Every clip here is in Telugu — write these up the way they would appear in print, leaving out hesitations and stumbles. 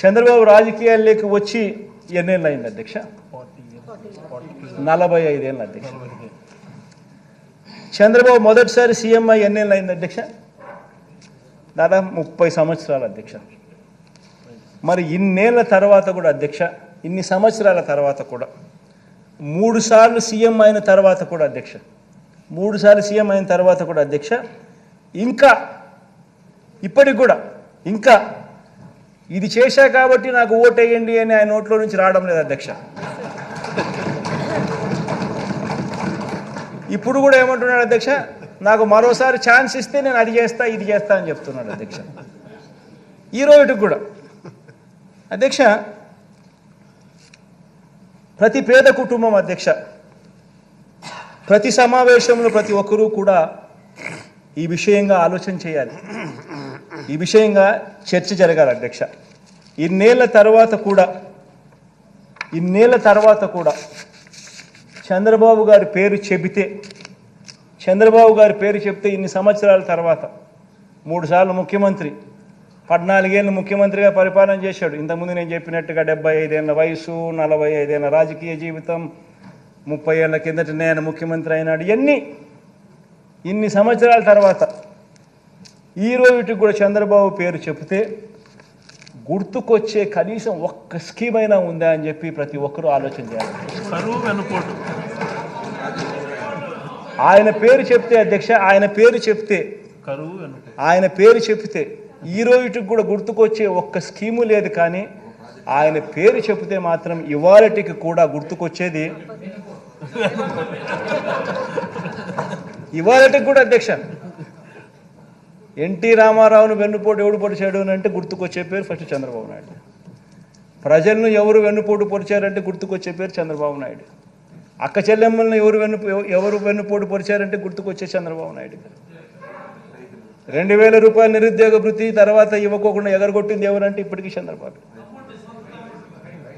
చంద్రబాబు రాజకీయాల్లోకి వచ్చి ఎన్నేళ్ళు అయింది అధ్యక్ష? 45 ఏళ్ళు అధ్యక్ష. చంద్రబాబు మొదటిసారి సీఎం అయ్యి ఎన్నేళ్ళు అయింది అధ్యక్ష? దాదాపు 30 సంవత్సరాలు అధ్యక్ష. మరి ఇన్నేళ్ల తర్వాత కూడా అధ్యక్ష, ఇన్ని సంవత్సరాల తర్వాత కూడా 3 సార్లు సీఎం అయిన తర్వాత కూడా అధ్యక్ష, 3 సార్లు సీఎం అయిన తర్వాత కూడా అధ్యక్ష, ఇంకా ఇప్పటికి కూడా ఇంకా ఇది చేశా కాబట్టి నాకు ఓటేయండి అని ఆయన నోట్లో నుంచి రావడం లేదు అధ్యక్ష. ఇప్పుడు కూడా ఏమంటున్నాడు అధ్యక్ష, నాకు మరోసారి ఛాన్స్ ఇస్తే నేను అది చేస్తా ఇది చేస్తా అని చెప్తున్నాడు అధ్యక్ష. ఈ రోజుకి కూడా అధ్యక్ష, ప్రతి పేద కుటుంబం అధ్యక్ష, ప్రతి సమావేశంలో ప్రతి ఒక్కరూ కూడా ఈ విషయంగా ఆలోచన చేయాలి, ఈ విషయంగా చర్చ జరగాలి అధ్యక్ష. ఇన్నేళ్ల తర్వాత కూడా చంద్రబాబు గారి పేరు చెబితే ఇన్ని సంవత్సరాల తర్వాత 3 సార్లు ముఖ్యమంత్రి, 14 ఏళ్ళు ముఖ్యమంత్రిగా పరిపాలన చేశాడు. ఇంతకుముందు నేను చెప్పినట్టుగా 75 ఏళ్ళ వయసు, 45 ఏళ్ళ రాజకీయ జీవితం, 30 ఏళ్ళ కిందట నేను ముఖ్యమంత్రి అయినాడు. ఇన్ని సంవత్సరాల తర్వాత ఈ రోజుకి కూడా చంద్రబాబు పేరు చెబితే గుర్తుకొచ్చే కనీసం ఒక్క స్కీమ్ అయినా ఉందా అని చెప్పి ప్రతి ఒక్కరూ ఆలోచన చేయాలి. ఆయన పేరు చెప్తే అధ్యక్ష, ఆయన పేరు చెప్తే ఈ రోజుకి కూడా గుర్తుకొచ్చే ఒక్క స్కీము లేదు. కానీ ఆయన పేరు చెబితే మాత్రం ఇవాళటికి కూడా గుర్తుకొచ్చేది, ఇవాళటికి కూడా అధ్యక్ష, ఎన్టీ రామారావును వెన్నుపోటు ఎవడు పొడిచాడు అని అంటే గుర్తుకొచ్చే పేరు ఫస్ట్ చంద్రబాబు నాయుడు. ప్రజలను ఎవరు వెన్నుపోటు పొడిచారంటే గుర్తుకొచ్చే పేరు చంద్రబాబు నాయుడు. అక్క చెల్లెమ్మలను ఎవరు వెన్నుపోటు పొడిచారంటే గుర్తుకొచ్చే చంద్రబాబు నాయుడు. 2000 రూపాయల నిరుద్యోగ భృతి తర్వాత ఇవ్వకోకుండా ఎగరగొట్టింది ఎవరంటే ఇప్పటికీ చంద్రబాబు.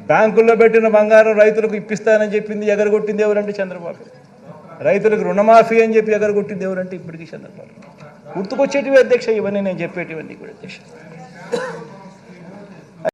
బ్యాంకుల్లో పెట్టిన బంగారం రైతులకు ఇప్పిస్తానని చెప్పింది ఎగరగొట్టింది ఎవరంటే చంద్రబాబు. రైతులకు రుణమాఫీ అని చెప్పి ఎగరగొట్టింది ఎవరంటే ఇప్పటికీ చంద్రబాబు. గుర్తుకొచ్చేటివి అధ్యక్ష, ఇవన్నీ నేను చెప్పేటివన్నీ కూడా అధ్యక్ష.